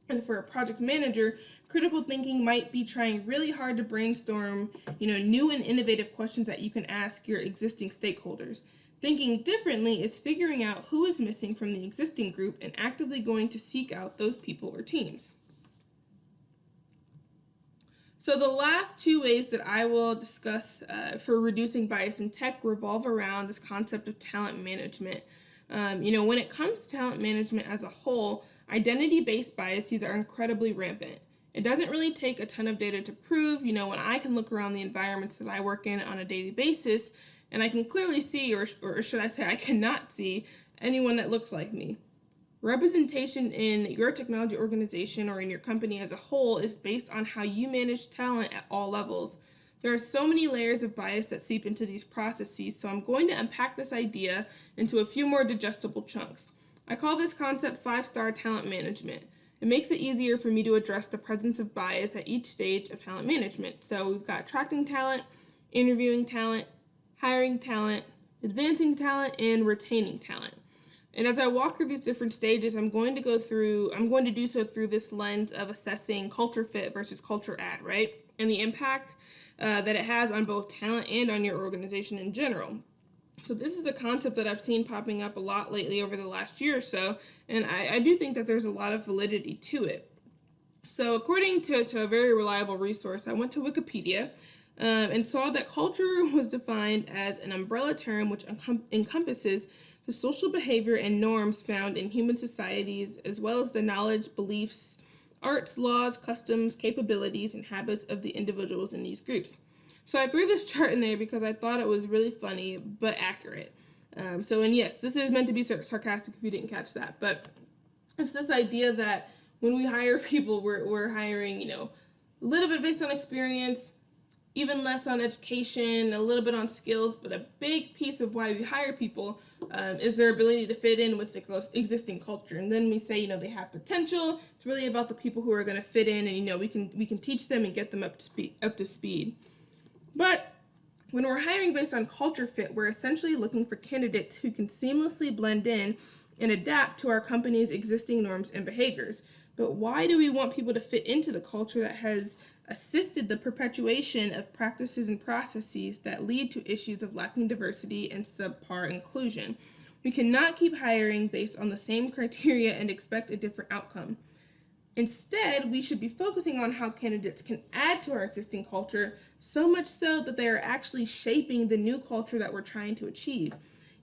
And for a project manager, critical thinking might be trying really hard to brainstorm, new and innovative questions that you can ask your existing stakeholders. Thinking differently is figuring out who is missing from the existing group and actively going to seek out those people or teams. So the last two ways that I will discuss for reducing bias in tech revolve around this concept of talent management. When it comes to talent management as a whole, identity-based biases are incredibly rampant. It doesn't really take a ton of data to prove, when I can look around the environments that I work in on a daily basis, and I can clearly see, or should I say I cannot see, anyone that looks like me. Representation in your technology organization or in your company as a whole is based on how you manage talent at all levels. There are so many layers of bias that seep into these processes, so I'm going to unpack this idea into a few more digestible chunks. I call this concept 5-star talent management. It makes it easier for me to address the presence of bias at each stage of talent management. So we've got attracting talent, interviewing talent, hiring talent, advancing talent, and retaining talent. And as I walk through these different stages, I'm going to do so through this lens of assessing culture fit versus culture add, right? And the impact that it has on both talent and on your organization in general. So this is a concept that I've seen popping up a lot lately over the last year or so, and I do think that there's a lot of validity to it. So according to a very reliable resource, I went to Wikipedia and saw that culture was defined as an umbrella term which encompasses the social behavior and norms found in human societies, as well as the knowledge, beliefs, arts, laws, customs, capabilities, and habits of the individuals in these groups. So I threw this chart in there because I thought it was really funny but accurate. And yes, this is meant to be sarcastic if you didn't catch that, but it's this idea that when we hire people, we're hiring, a little bit based on experience, even less on education, a little bit on skills, but a big piece of why we hire people is their ability to fit in with the existing culture. And then we say, they have potential. It's really about the people who are going to fit in, and we can teach them and get them up to speed. But when we're hiring based on culture fit, we're essentially looking for candidates who can seamlessly blend in and adapt to our company's existing norms and behaviors. But why do we want people to fit into the culture that has assisted the perpetuation of practices and processes that lead to issues of lacking diversity and subpar inclusion? We cannot keep hiring based on the same criteria and expect a different outcome. Instead, we should be focusing on how candidates can add to our existing culture, so much so that they are actually shaping the new culture that we're trying to achieve.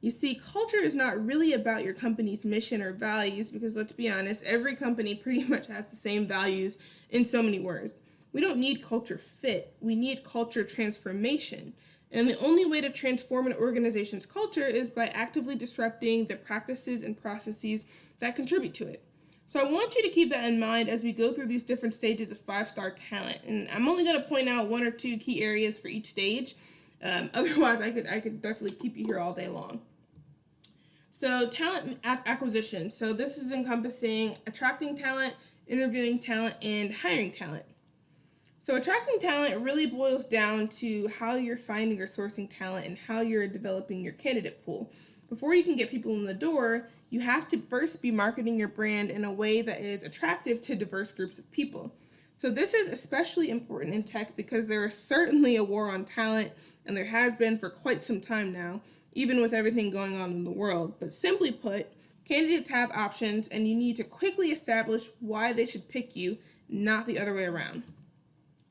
You see, culture is not really about your company's mission or values, because let's be honest, every company pretty much has the same values in so many words. We don't need culture fit, we need culture transformation. And the only way to transform an organization's culture is by actively disrupting the practices and processes that contribute to it. So I want you to keep that in mind as we go through these different stages of 5-star talent. And I'm only going to point out 1 or 2 key areas for each stage. Otherwise, I could definitely keep you here all day long. So talent acquisition. So this is encompassing attracting talent, interviewing talent, and hiring talent. So attracting talent really boils down to how you're finding or sourcing talent and how you're developing your candidate pool. Before you can get people in the door, you have to first be marketing your brand in a way that is attractive to diverse groups of people. So this is especially important in tech because there is certainly a war on talent, and there has been for quite some time now, even with everything going on in the world. But simply put, candidates have options, and you need to quickly establish why they should pick you, not the other way around.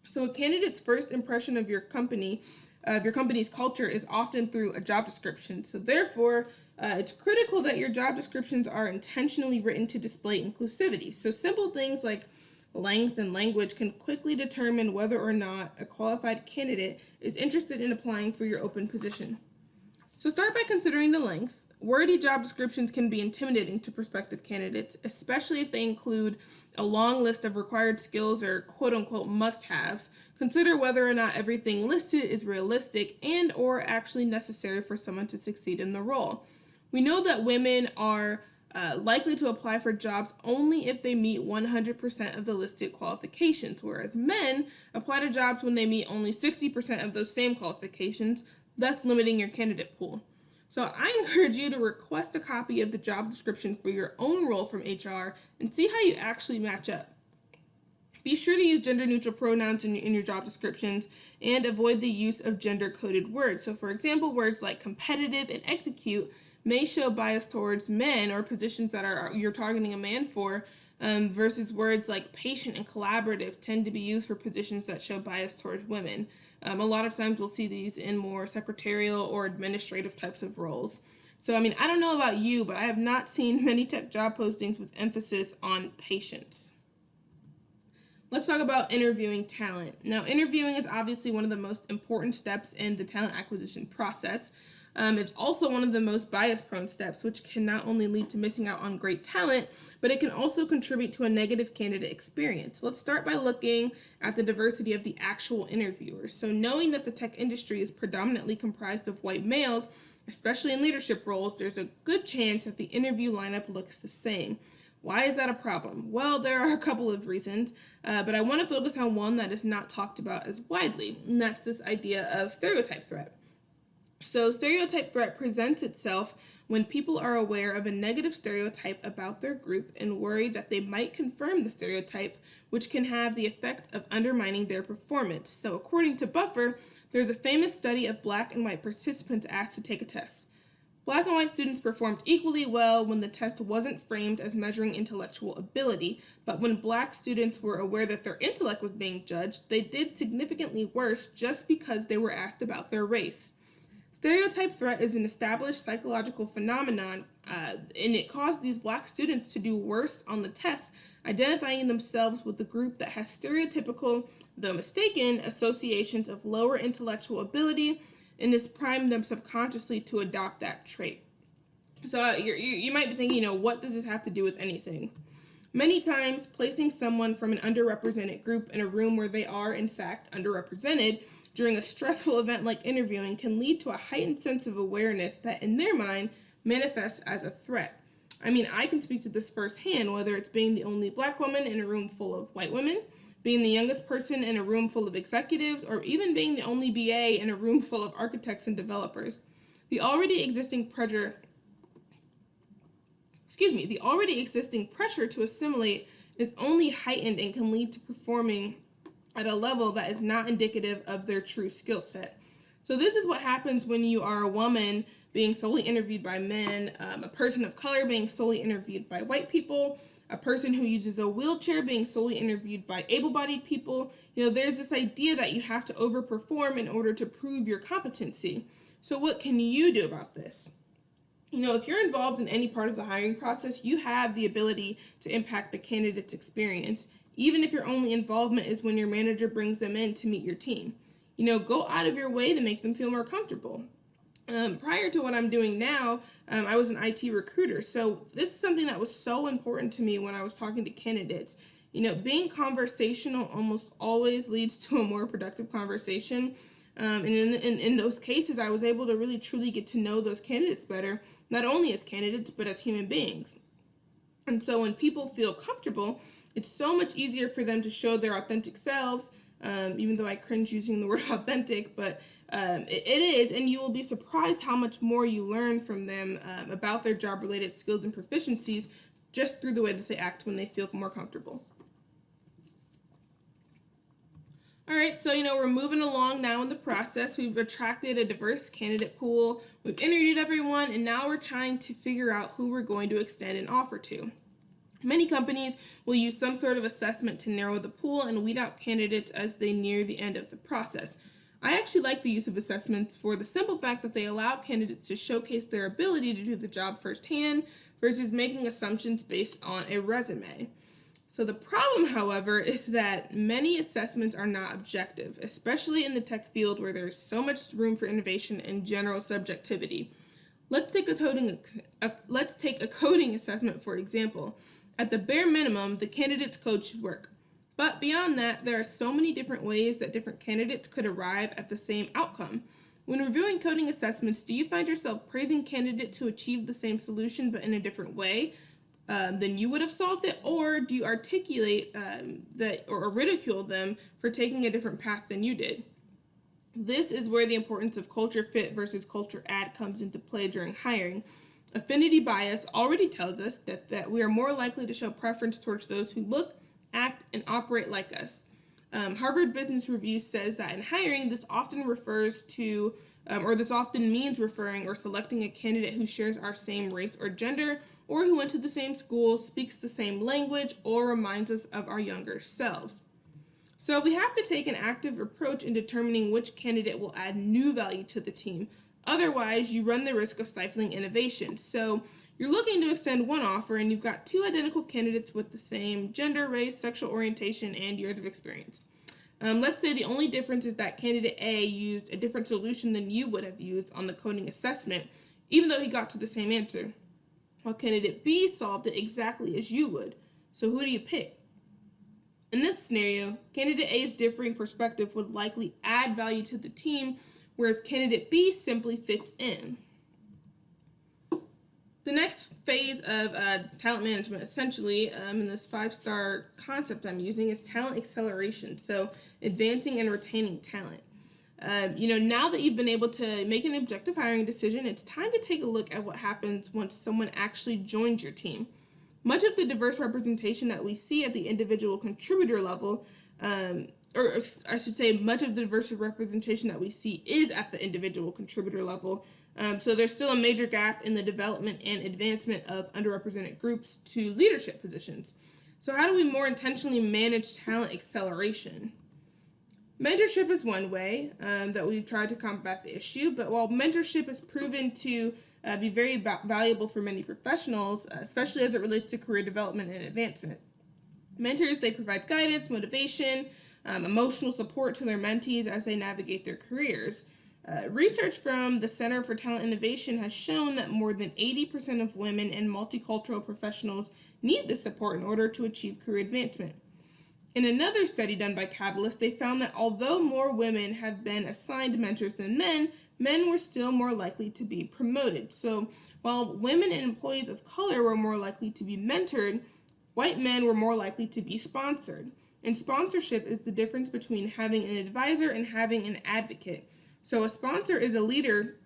So a candidate's first impression of your company's culture is often through a job description. So therefore, it's critical that your job descriptions are intentionally written to display inclusivity. So simple things like length and language can quickly determine whether or not a qualified candidate is interested in applying for your open position. So start by considering the length. Wordy job descriptions can be intimidating to prospective candidates, especially if they include a long list of required skills or quote-unquote must-haves. Consider whether or not everything listed is realistic and or actually necessary for someone to succeed in the role. We know that women are likely to apply for jobs only if they meet 100% of the listed qualifications, whereas men apply to jobs when they meet only 60% of those same qualifications, thus limiting your candidate pool. So I encourage you to request a copy of the job description for your own role from HR and see how you actually match up. Be sure to use gender-neutral pronouns in your job descriptions and avoid the use of gender-coded words. So for example, words like competitive and execute may show bias towards men or positions that you're targeting a man for, versus words like patient and collaborative tend to be used for positions that show bias towards women. A lot of times we'll see these in more secretarial or administrative types of roles. So, I don't know about you, but I have not seen many tech job postings with emphasis on patience. Let's talk about interviewing talent. Now, interviewing is obviously one of the most important steps in the talent acquisition process. It's also one of the most bias-prone steps, which can not only lead to missing out on great talent, but it can also contribute to a negative candidate experience. Let's start by looking at the diversity of the actual interviewers. So knowing that the tech industry is predominantly comprised of white males, especially in leadership roles, there's a good chance that the interview lineup looks the same. Why is that a problem? Well, there are a couple of reasons, but I want to focus on one that is not talked about as widely, and that's this idea of stereotype threat. So stereotype threat presents itself when people are aware of a negative stereotype about their group and worry that they might confirm the stereotype, which can have the effect of undermining their performance. So according to Buffer, there's a famous study of black and white participants asked to take a test. Black and white students performed equally well when the test wasn't framed as measuring intellectual ability, but when black students were aware that their intellect was being judged, they did significantly worse just because they were asked about their race. Stereotype threat is an established psychological phenomenon, and it caused these black students to do worse on the test, identifying themselves with the group that has stereotypical, though mistaken, associations of lower intellectual ability, and this primed them subconsciously to adopt that trait. So you might be thinking, what does this have to do with anything? Many times, placing someone from an underrepresented group in a room where they are, in fact, underrepresented during a stressful event like interviewing can lead to a heightened sense of awareness that, in their mind, manifests as a threat. I can speak to this firsthand, whether it's being the only black woman in a room full of white women, being the youngest person in a room full of executives, or even being the only BA in a room full of architects and developers. The already existing pressure to assimilate is only heightened and can lead to performing at a level that is not indicative of their true skill set. So this is what happens when you are a woman being solely interviewed by men, a person of color being solely interviewed by white people, a person who uses a wheelchair being solely interviewed by able-bodied people. There's this idea that you have to overperform in order to prove your competency. So what can you do about this? If you're involved in any part of the hiring process, you have the ability to impact the candidate's experience, even if your only involvement is when your manager brings them in to meet your team. Go out of your way to make them feel more comfortable. Prior to what I'm doing now, I was an IT recruiter, so this is something that was so important to me when I was talking to candidates. Being conversational almost always leads to a more productive conversation, and in those cases, I was able to really truly get to know those candidates better, not only as candidates, but as human beings. And so when people feel comfortable, it's so much easier for them to show their authentic selves, even though I cringe using the word authentic, but it is, and you will be surprised how much more you learn from them about their job-related skills and proficiencies just through the way that they act when they feel more comfortable. All right, so we're moving along now in the process. We've attracted a diverse candidate pool, we've interviewed everyone, and now we're trying to figure out who we're going to extend an offer to. Many companies will use some sort of assessment to narrow the pool and weed out candidates as they near the end of the process. I actually like the use of assessments for the simple fact that they allow candidates to showcase their ability to do the job firsthand versus making assumptions based on a resume. So the problem, however, is that many assessments are not objective, especially in the tech field where there's so much room for innovation and general subjectivity. Let's take a coding assessment, for example. At the bare minimum, the candidate's code should work. But beyond that, there are so many different ways that different candidates could arrive at the same outcome. When reviewing coding assessments, do you find yourself praising candidates who achieved the same solution but in a different way than you would have solved it? Or do you articulate that or ridicule them for taking a different path than you did? This is where the importance of culture fit versus culture add comes into play during hiring. Affinity bias already tells us that we are more likely to show preference towards those who look, act, and operate like us. Harvard Business Review says that in hiring, this often means referring or selecting a candidate who shares our same race or gender, or who went to the same school, speaks the same language, or reminds us of our younger selves. So we have to take an active approach in determining which candidate will add new value to the team. Otherwise, you run the risk of stifling innovation. So you're looking to extend one offer and you've got two identical candidates with the same gender, race, sexual orientation, and years of experience. Let's say the only difference is that candidate A used a different solution than you would have used on the coding assessment, even though he got to the same answer, while candidate B solved it exactly as you would. So who do you pick? In this scenario, candidate A's differing perspective would likely add value to the team, whereas candidate B simply fits in. The next phase of talent management, essentially, in this 5-star concept I'm using, is talent acceleration, so advancing and retaining talent. Now that you've been able to make an objective hiring decision, it's time to take a look at what happens once someone actually joins your team. Much of the diverse representation that we see at the individual contributor level, much of the diverse representation that we see is at the individual contributor level. So there's still a major gap in the development and advancement of underrepresented groups to leadership positions. So how do we more intentionally manage talent acceleration? Mentorship is one way that we've tried to combat the issue, but while mentorship has proven to be very valuable for many professionals, especially as it relates to career development and advancement. Mentors, they provide guidance, motivation, emotional support to their mentees as they navigate their careers. Research from the Center for Talent Innovation has shown that more than 80% of women and multicultural professionals need this support in order to achieve career advancement. In another study done by Catalyst, they found that although more women have been assigned mentors than men were still more likely to be promoted. So while women and employees of color were more likely to be mentored, white men were more likely to be sponsored. And sponsorship is the difference between having an advisor and having an advocate. So a sponsor is a leader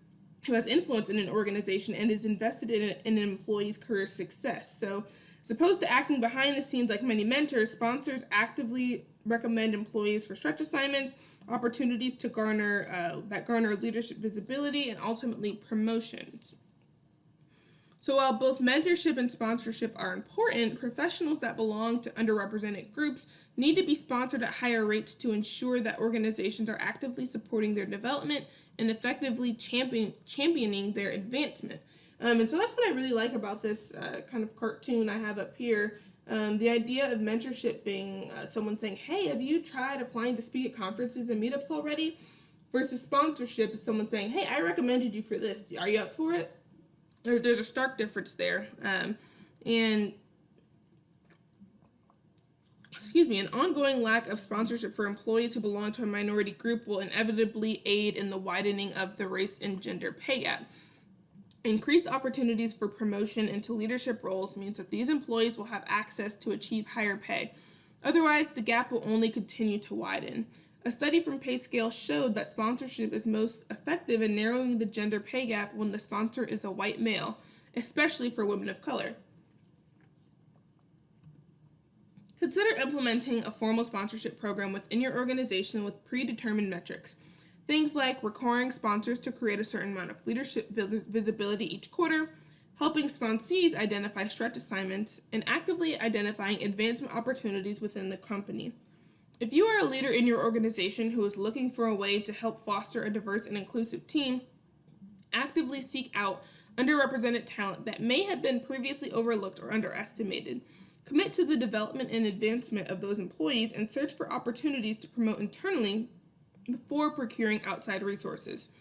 who has influence in an organization and is invested in an employee's career success. So as opposed to acting behind the scenes like many mentors, sponsors actively recommend employees for stretch assignments, opportunities to garner leadership visibility, and ultimately promotions. So while both mentorship and sponsorship are important, professionals that belong to underrepresented groups need to be sponsored at higher rates to ensure that organizations are actively supporting their development and effectively championing their advancement. And so that's what I really like about this kind of cartoon I have up here. The idea of mentorship being someone saying, hey, have you tried applying to speak at conferences and meetups already? Versus sponsorship is someone saying, hey, I recommended you for this. Are you up for it? There's a stark difference there. An ongoing lack of sponsorship for employees who belong to a minority group will inevitably aid in the widening of the race and gender pay gap. Increased opportunities for promotion into leadership roles means that these employees will have access to achieve higher pay. Otherwise, the gap will only continue to widen. A study from PayScale showed that sponsorship is most effective in narrowing the gender pay gap when the sponsor is a white male, especially for women of color. Consider implementing a formal sponsorship program within your organization with predetermined metrics. Things like requiring sponsors to create a certain amount of leadership visibility each quarter, helping sponsees identify stretch assignments, and actively identifying advancement opportunities within the company. If you are a leader in your organization who is looking for a way to help foster a diverse and inclusive team, actively seek out underrepresented talent that may have been previously overlooked or underestimated. Commit to the development and advancement of those employees and search for opportunities to promote internally before procuring outside resources.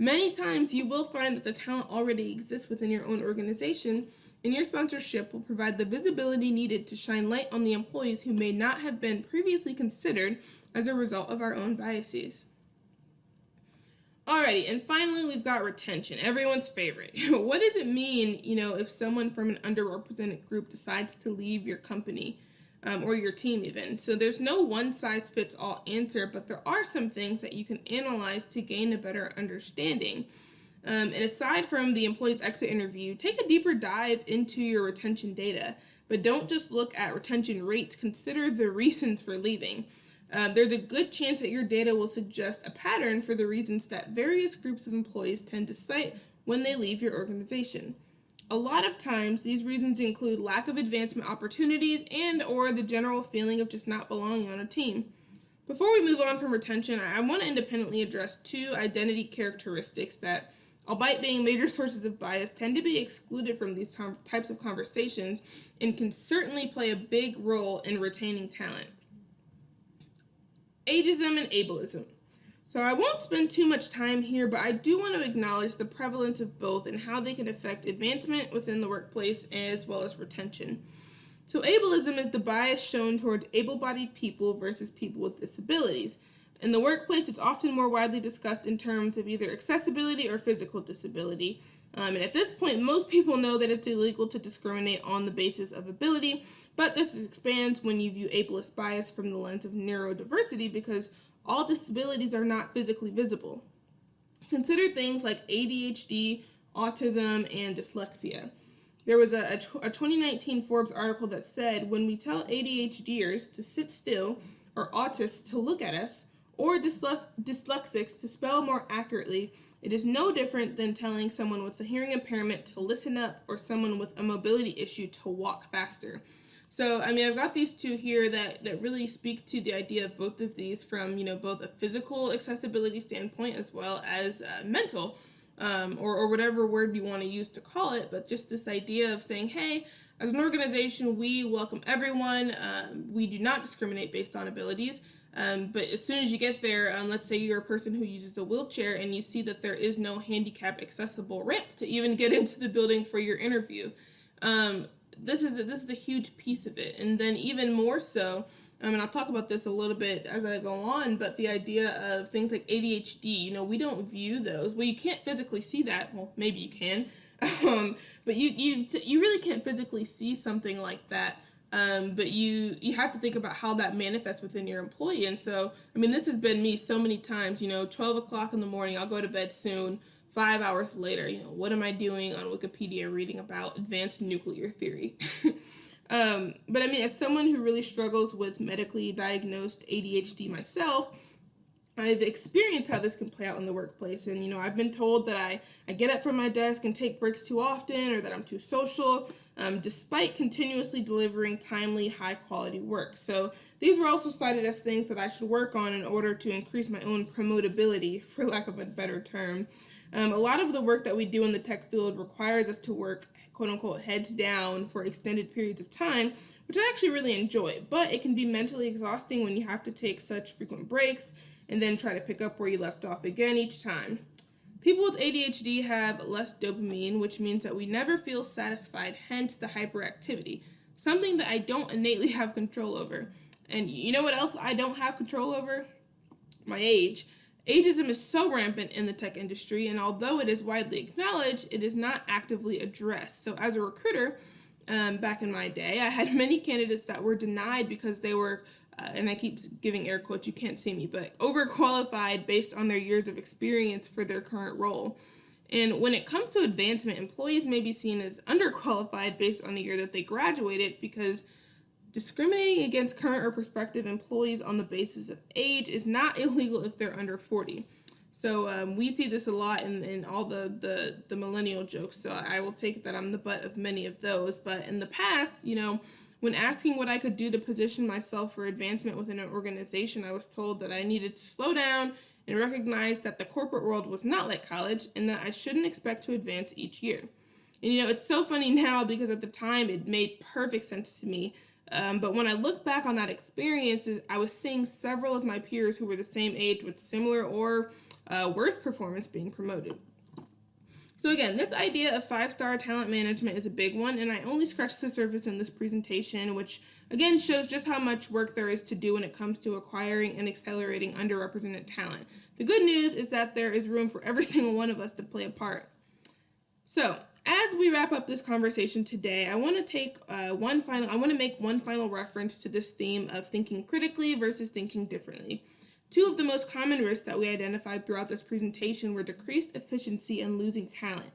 Many times you will find that the talent already exists within your own organization, and your sponsorship will provide the visibility needed to shine light on the employees who may not have been previously considered as a result of our own biases. Alrighty, and finally we've got retention, everyone's favorite. What does it mean, if someone from an underrepresented group decides to leave your company, or your team even? So there's no one-size-fits-all answer, but there are some things that you can analyze to gain a better understanding. And aside from the employee's exit interview, take a deeper dive into your retention data, but don't just look at retention rates, consider the reasons for leaving. There's a good chance that your data will suggest a pattern for the reasons that various groups of employees tend to cite when they leave your organization. A lot of times, these reasons include lack of advancement opportunities and or the general feeling of just not belonging on a team. Before we move on from retention, I want to independently address two identity characteristics that, albeit being major sources of bias, tend to be excluded from these types of conversations and can certainly play a big role in retaining talent. Ageism and ableism. So I won't spend too much time here, but I do want to acknowledge the prevalence of both and how they can affect advancement within the workplace as well as retention. So ableism is the bias shown toward able-bodied people versus people with disabilities. In the workplace, it's often more widely discussed in terms of either accessibility or physical disability. And at this point, most people know that it's illegal to discriminate on the basis of ability, but this expands when you view ableist bias from the lens of neurodiversity because all disabilities are not physically visible. Consider things like ADHD, autism, and dyslexia. There was a 2019 Forbes article that said, when we tell ADHDers to sit still, or autists to look at us, or dyslexics to spell more accurately, it is no different than telling someone with a hearing impairment to listen up or someone with a mobility issue to walk faster. So, I've got these two here that really speak to the idea of both of these from, both a physical accessibility standpoint as well as mental, or whatever word you want to use to call it, but just this idea of saying, hey, as an organization, we welcome everyone. We do not discriminate based on abilities. But as soon as you get there, let's say you're a person who uses a wheelchair and you see that there is no handicap accessible ramp to even get into the building for your interview. This is a huge piece of it. And then even more so, and I'll talk about this a little bit as I go on, but the idea of things like ADHD, we don't view those. Well, you can't physically see that. Well, maybe you can. But you really can't physically see something like that. But you have to think about how that manifests within your employee. And so, this has been me so many times, 12 o'clock in the morning, I'll go to bed soon. 5 hours later, what am I doing on Wikipedia reading about advanced nuclear theory? But as someone who really struggles with medically diagnosed ADHD myself, I've experienced how this can play out in the workplace. And, I've been told that I get up from my desk and take breaks too often, or that I'm too social, despite continuously delivering timely, high-quality work. So these were also cited as things that I should work on in order to increase my own promotability, for lack of a better term. A lot of the work that we do in the tech field requires us to work, quote-unquote, heads down for extended periods of time, which I actually really enjoy. But it can be mentally exhausting when you have to take such frequent breaks and then try to pick up where you left off again each time. People with ADHD have less dopamine, which means that we never feel satisfied, hence the hyperactivity, something that I don't innately have control over. And you know what else I don't have control over? My age. Ageism is so rampant in the tech industry, and although it is widely acknowledged, it is not actively addressed. So as a recruiter, back in my day, I had many candidates that were denied because they were, and I keep giving air quotes, you can't see me, but overqualified based on their years of experience for their current role. And when it comes to advancement, employees may be seen as underqualified based on the year that they graduated, because discriminating against current or prospective employees on the basis of age is not illegal if they're under 40. So we see this a lot in all the millennial jokes, so I will take it that I'm the butt of many of those. But in the past, when asking what I could do to position myself for advancement within an organization, I was told that I needed to slow down and recognize that the corporate world was not like college and that I shouldn't expect to advance each year. And it's so funny now because at the time it made perfect sense to me. But when I look back on that experience, I was seeing several of my peers who were the same age with similar or worst performance being promoted. So again, this idea of 5-star talent management is a big one, and I only scratched the surface in this presentation, which again shows just how much work there is to do when it comes to acquiring and accelerating underrepresented talent. The good news is that there is room for every single one of us to play a part. So, as we wrap up this conversation today, I want to make one final reference to this theme of thinking critically versus thinking differently. Two of the most common risks that we identified throughout this presentation were decreased efficiency and losing talent.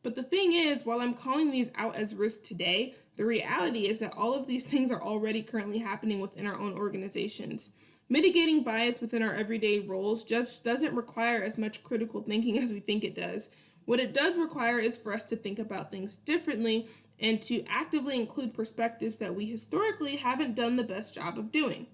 But the thing is, while I'm calling these out as risks today, the reality is that all of these things are already currently happening within our own organizations. Mitigating bias within our everyday roles just doesn't require as much critical thinking as we think it does. What it does require is for us to think about things differently and to actively include perspectives that we historically haven't done the best job of doing.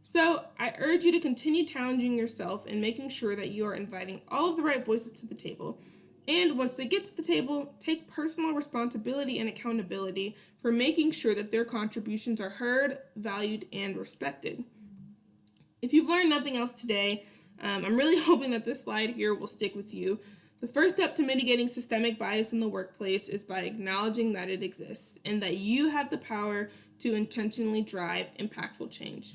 So, I urge you to continue challenging yourself and making sure that you are inviting all of the right voices to the table. And once they get to the table, take personal responsibility and accountability for making sure that their contributions are heard, valued, and respected. If you've learned nothing else today, I'm really hoping that this slide here will stick with you. The first step to mitigating systemic bias in the workplace is by acknowledging that it exists and that you have the power to intentionally drive impactful change.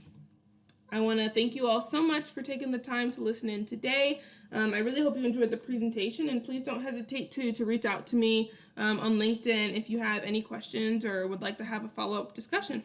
I want to thank you all so much for taking the time to listen in today. I really hope you enjoyed the presentation, and please don't hesitate to reach out to me on LinkedIn if you have any questions or would like to have a follow-up discussion.